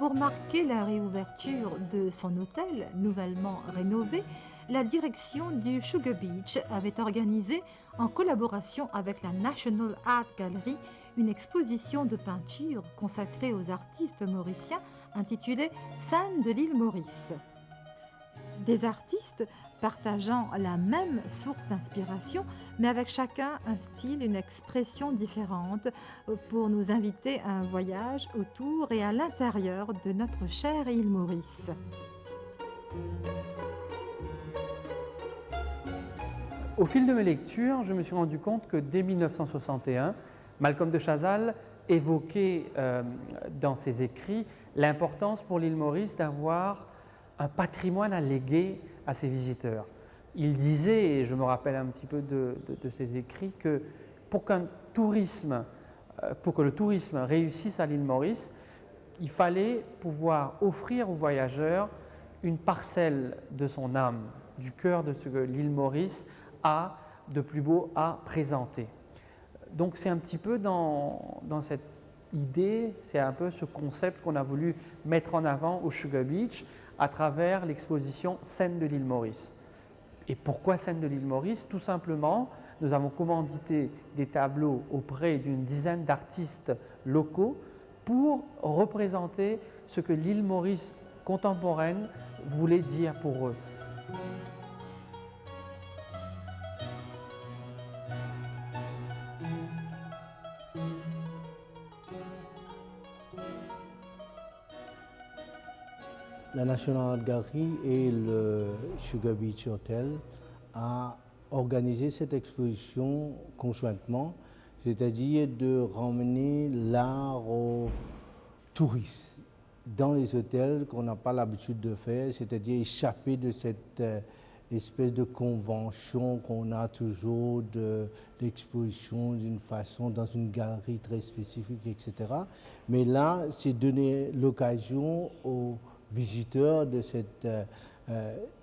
Pour marquer la réouverture de son hôtel, nouvellement rénové, la direction du Sugar Beach avait organisé, en collaboration avec la National Art Gallery, une exposition de peinture consacrée aux artistes mauriciens intitulée Scènes de l'île Maurice. Des artistes partageant la même source d'inspiration, mais avec chacun un style, une expression différente, pour nous inviter à un voyage autour et à l'intérieur de notre chère île Maurice. Au fil de mes lectures, je me suis rendu compte que dès 1961, Malcolm de Chazal évoquait dans ses écrits l'importance pour l'île Maurice d'avoir un patrimoine à léguer à ses visiteurs. Il disait, et je me rappelle un petit peu de ses écrits, que pour que le tourisme réussisse à l'île Maurice, il fallait pouvoir offrir aux voyageurs une parcelle de son âme, du cœur de ce que l'île Maurice a de plus beau à présenter. Donc c'est un petit peu dans cette idée, c'est un peu ce concept qu'on a voulu mettre en avant au Sugar Beach à travers l'exposition Scènes de l'île Maurice. Et pourquoi Scènes de l'île Maurice? Tout simplement, nous avons commandité des tableaux auprès d'une dizaine d'artistes locaux pour représenter ce que l'île Maurice contemporaine voulait dire pour eux. La National Art Gallery et le Sugar Beach Hotel ont organisé cette exposition conjointement, c'est-à-dire de ramener l'art aux touristes dans les hôtels qu'on n'a pas l'habitude de faire, c'est-à-dire échapper de cette espèce de convention qu'on a toujours de l'exposition d'une façon dans une galerie très spécifique, etc. Mais là, c'est donner l'occasion aux visiteurs de cette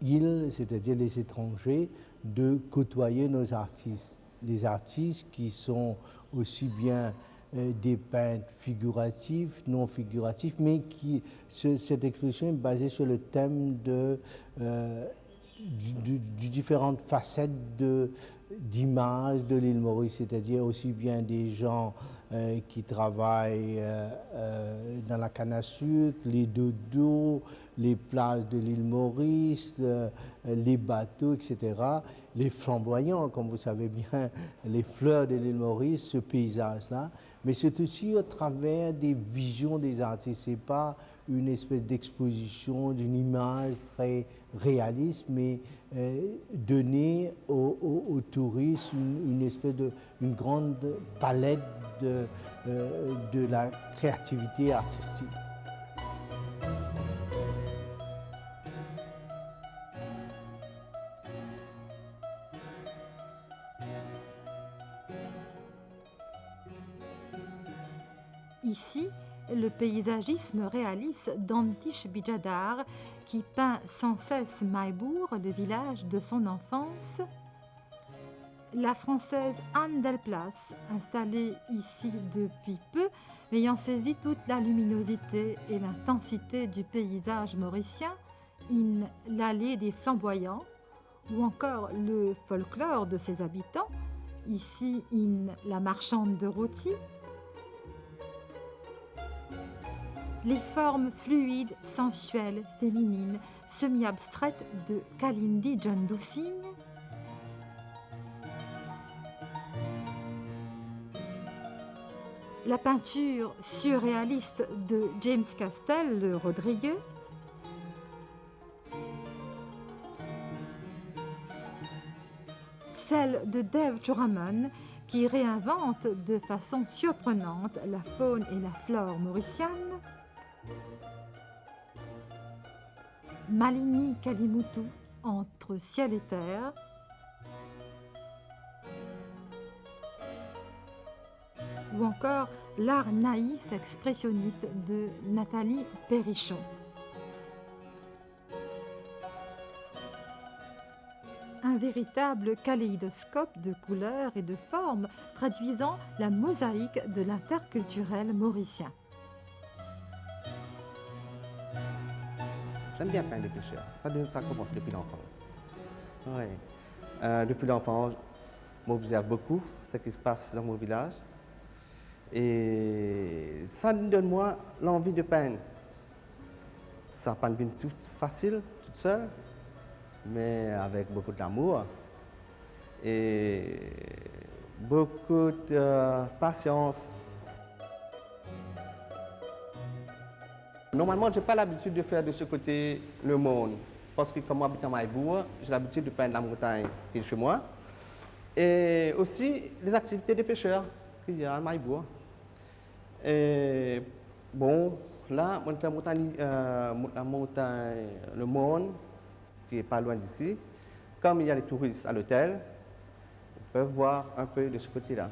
île, c'est-à-dire les étrangers, de côtoyer nos artistes. Les artistes qui sont aussi bien des peintres figuratifs, non figuratifs, mais cette exposition est basée sur le thème de différentes facettes d'images de l'île Maurice, c'est-à-dire aussi bien des gens qui travaillent dans la canne à sucre, les dodos, les plages de l'île Maurice, les bateaux, etc. Les flamboyants, comme vous savez bien, les fleurs de l'île Maurice, ce paysage-là. Mais c'est aussi au travers des visions des artistes. Ce n'est pas une espèce d'exposition d'une image très réaliste, mais donner aux touristes une grande palette de la créativité artistique. Ici, le paysagisme réaliste d'Antish Bijadar, qui peint sans cesse Maïbourg, le village de son enfance. La Française Anne Delplace, installée ici depuis peu, mais ayant saisi toute la luminosité et l'intensité du paysage mauricien, in l'allée des flamboyants, ou encore le folklore de ses habitants, ici in la marchande de rôti. Les formes fluides, sensuelles, féminines, semi-abstraites de Kalindi John Singh. La peinture surréaliste de James Castell Rodriguez. Celle de Dave Joramun, qui réinvente de façon surprenante la faune et la flore mauricienne. Malini Kalimutu, entre ciel et terre. Ou encore l'art naïf expressionniste de Nathalie Perrichon. Un véritable kaléidoscope de couleurs et de formes traduisant la mosaïque de l'interculturel mauricien. J'aime bien peindre les pêcheurs. Ça commence depuis l'enfance. Oui. Depuis l'enfance, je m'observe beaucoup ce qui se passe dans mon village. Et ça donne moi l'envie de peindre. Ça n'a pas une vie toute facile, toute seule, mais avec beaucoup d'amour et beaucoup de patience. Normalement, je n'ai pas l'habitude de faire de ce côté le monde, parce que comme j'habite à Maïbourg, j'ai l'habitude de peindre la montagne qui est chez moi, et aussi les activités des pêcheurs qu'il y a à Maïbourg. Et bon, là, on fait la montagne, le monde, qui n'est pas loin d'ici. Comme il y a les touristes à l'hôtel, ils peuvent voir un peu de ce côté-là.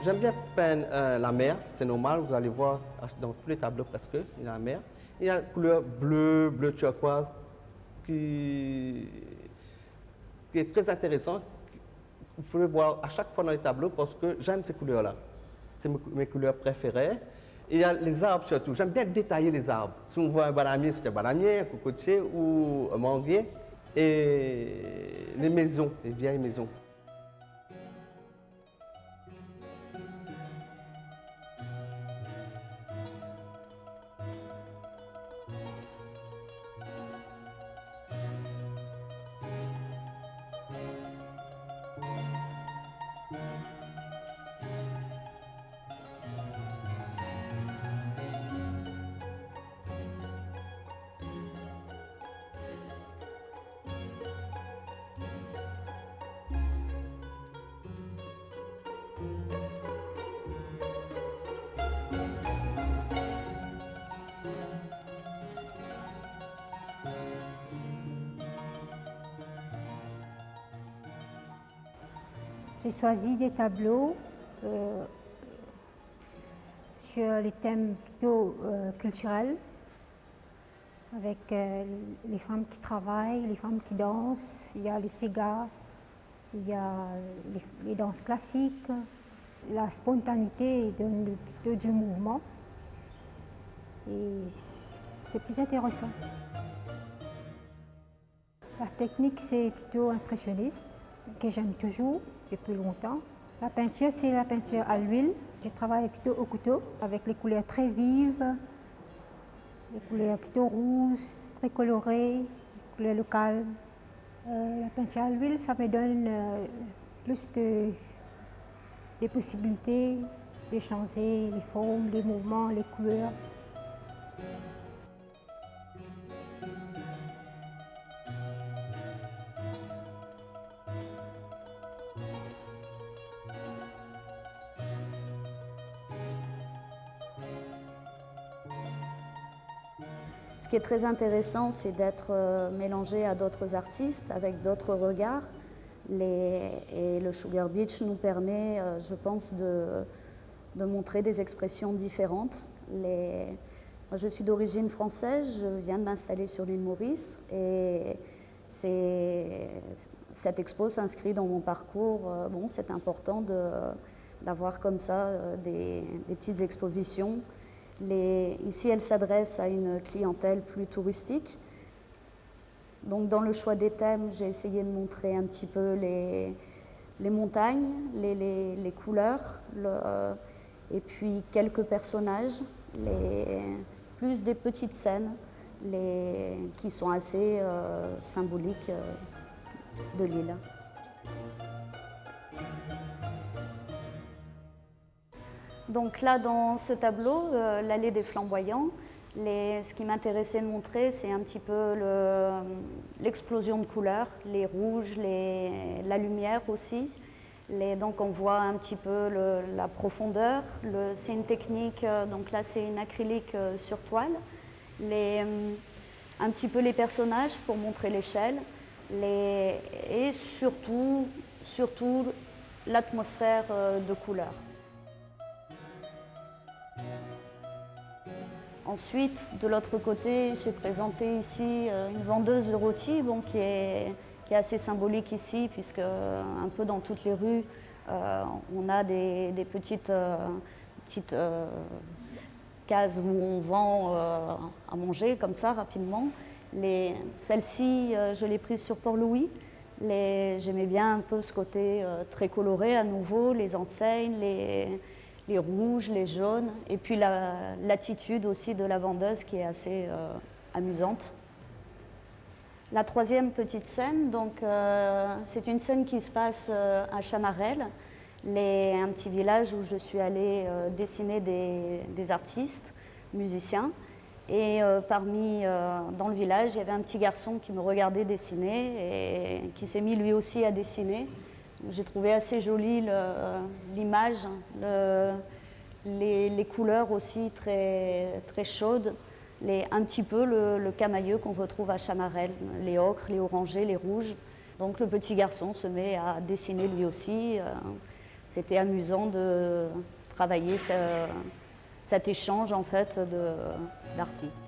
J'aime bien peindre la mer, c'est normal, vous allez voir dans tous les tableaux presque, il y a la mer. Il y a la couleur bleu, bleu turquoise, qui est très intéressant. Vous pouvez voir à chaque fois dans les tableaux parce que j'aime ces couleurs-là. C'est mes couleurs préférées. Et il y a les arbres surtout. J'aime bien détailler les arbres. Si on voit un bananier, c'est un bananier, un cocotier ou un manguier. Et les maisons, les vieilles maisons. J'ai choisi des tableaux sur les thèmes plutôt culturels, avec les femmes qui travaillent, les femmes qui dansent, il y a le Sega, il y a les danses classiques. La spontanéité donne plutôt du mouvement et c'est plus intéressant. La technique, c'est plutôt impressionniste, que j'aime toujours depuis longtemps. La peinture, c'est la peinture à l'huile. Je travaille plutôt au couteau, avec les couleurs très vives, les couleurs plutôt rouges, très colorées, les couleurs locales. La peinture à l'huile, ça me donne plus des possibilités de changer les formes, les mouvements, les couleurs. Ce qui est très intéressant, c'est d'être mélangé à d'autres artistes, avec d'autres regards. Et le Sugar Beach nous permet, je pense, de montrer des expressions différentes. Moi, je suis d'origine française, je viens de m'installer sur l'île Maurice. Et cette expo s'inscrit dans mon parcours. Bon, c'est important d'avoir comme ça des petites expositions. Ici, elle s'adresse à une clientèle plus touristique. Donc, dans le choix des thèmes, j'ai essayé de montrer un petit peu les montagnes, les couleurs, et puis quelques personnages, plus des petites scènes qui sont assez symboliques de l'île. Donc là, dans ce tableau, l'allée des flamboyants, ce qui m'intéressait de montrer, c'est un petit peu l'explosion de couleurs, les rouges, la lumière aussi. Donc on voit un petit peu la profondeur. C'est une technique, donc là c'est une acrylique sur toile. Un petit peu les personnages pour montrer l'échelle. Et surtout l'atmosphère de couleurs. Ensuite, de l'autre côté, j'ai présenté ici une vendeuse de rôti, qui est assez symbolique ici, puisque un peu dans toutes les rues, On a des petites cases où on vend à manger comme ça rapidement. Celle-ci, je l'ai prise sur Port-Louis. J'aimais bien un peu ce côté très coloré à nouveau, les enseignes, les rouges, les jaunes, et puis l'attitude aussi de la vendeuse qui est assez amusante. La troisième petite scène, donc, c'est une scène qui se passe à Chamarel, un petit village où je suis allée dessiner des artistes, musiciens. Et dans le village, il y avait un petit garçon qui me regardait dessiner et qui s'est mis lui aussi à dessiner. J'ai trouvé assez jolie l'image, les couleurs aussi très, très chaudes, un petit peu le camailleux qu'on retrouve à Chamarel, les ocres, les orangés, les rouges. Donc le petit garçon se met à dessiner lui aussi. C'était amusant de travailler cet échange en fait d'artistes.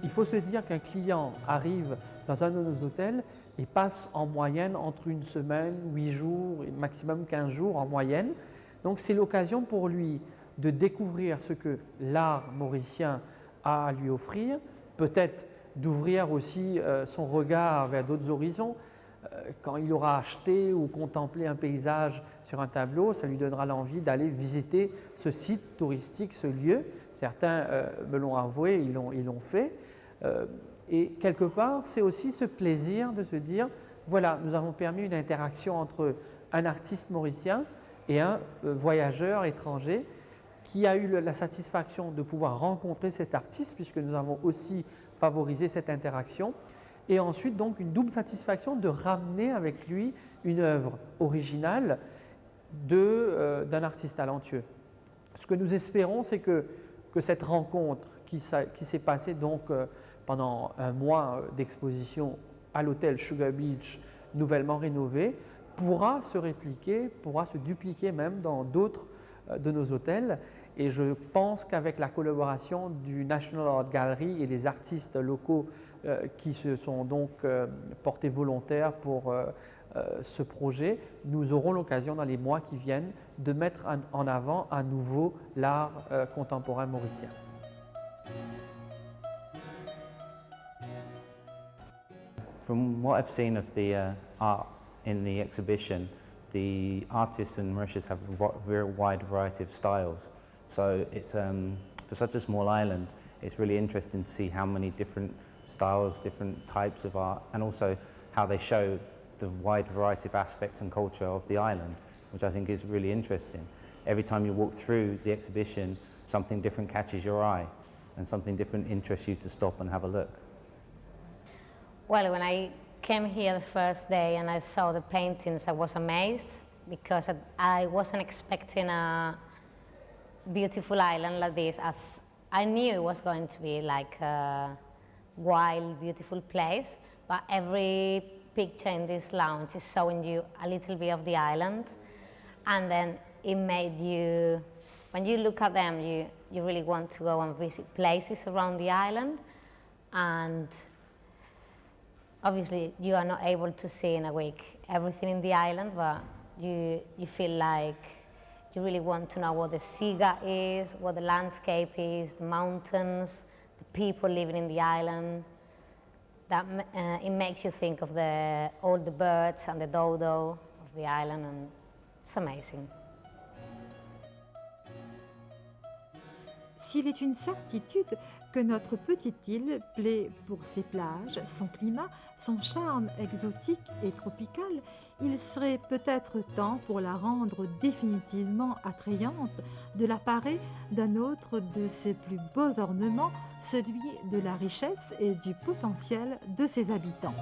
Il faut se dire qu'un client arrive dans un de nos hôtels et passe en moyenne entre une semaine, 8 jours et maximum 15 jours en moyenne. Donc c'est l'occasion pour lui de découvrir ce que l'art mauricien a à lui offrir, peut-être d'ouvrir aussi son regard vers d'autres horizons. Quand il aura acheté ou contemplé un paysage sur un tableau, ça lui donnera l'envie d'aller visiter ce site touristique, ce lieu. Certains me l'ont avoué, ils l'ont fait. Et quelque part, c'est aussi ce plaisir de se dire, voilà, nous avons permis une interaction entre un artiste mauricien et un voyageur étranger qui a eu la satisfaction de pouvoir rencontrer cet artiste, puisque nous avons aussi favorisé cette interaction. Et ensuite, donc, une double satisfaction de ramener avec lui une œuvre originale d'un artiste talentueux. Ce que nous espérons, c'est que cette rencontre qui s'est passée donc, pendant un mois d'exposition à l'hôtel Sugar Beach, nouvellement rénové, pourra se répliquer, pourra se dupliquer même dans d'autres de nos hôtels. Et je pense qu'avec la collaboration du National Art Gallery et des artistes locaux qui se sont donc portés volontaires pour ce projet, nous aurons l'occasion dans les mois qui viennent de mettre en avant à nouveau l'art contemporain mauricien. From what I've seen of the art in the exhibition, the artists in Mauritius have a very wide variety of styles. So it's, for such a small island, it's really interesting to see how many different styles, different types of art, and also how they show the wide variety of aspects and culture of the island, which I think is really interesting. Every time you walk through the exhibition, something different catches your eye, and something different interests you to stop and have a look. Well, when I came here the first day and I saw the paintings, I was amazed because I wasn't expecting a beautiful island like this. I knew it was going to be like a wild, beautiful place, but every picture in this lounge is showing you a little bit of the island, and then it made you, when you look at them, you really want to go and visit places around the island, and obviously you are not able to see in a week everything in the island, but you feel like you really want to know what the Siga is, what the landscape is, the mountains, the people living in the island. That it makes you think of all the birds and the dodo of the island, and it's amazing. S'il est une certitude que notre petite île plaît pour ses plages, son climat, son charme exotique et tropical, il serait peut-être temps pour la rendre définitivement attrayante de la parer d'un autre de ses plus beaux ornements, celui de la richesse et du potentiel de ses habitants.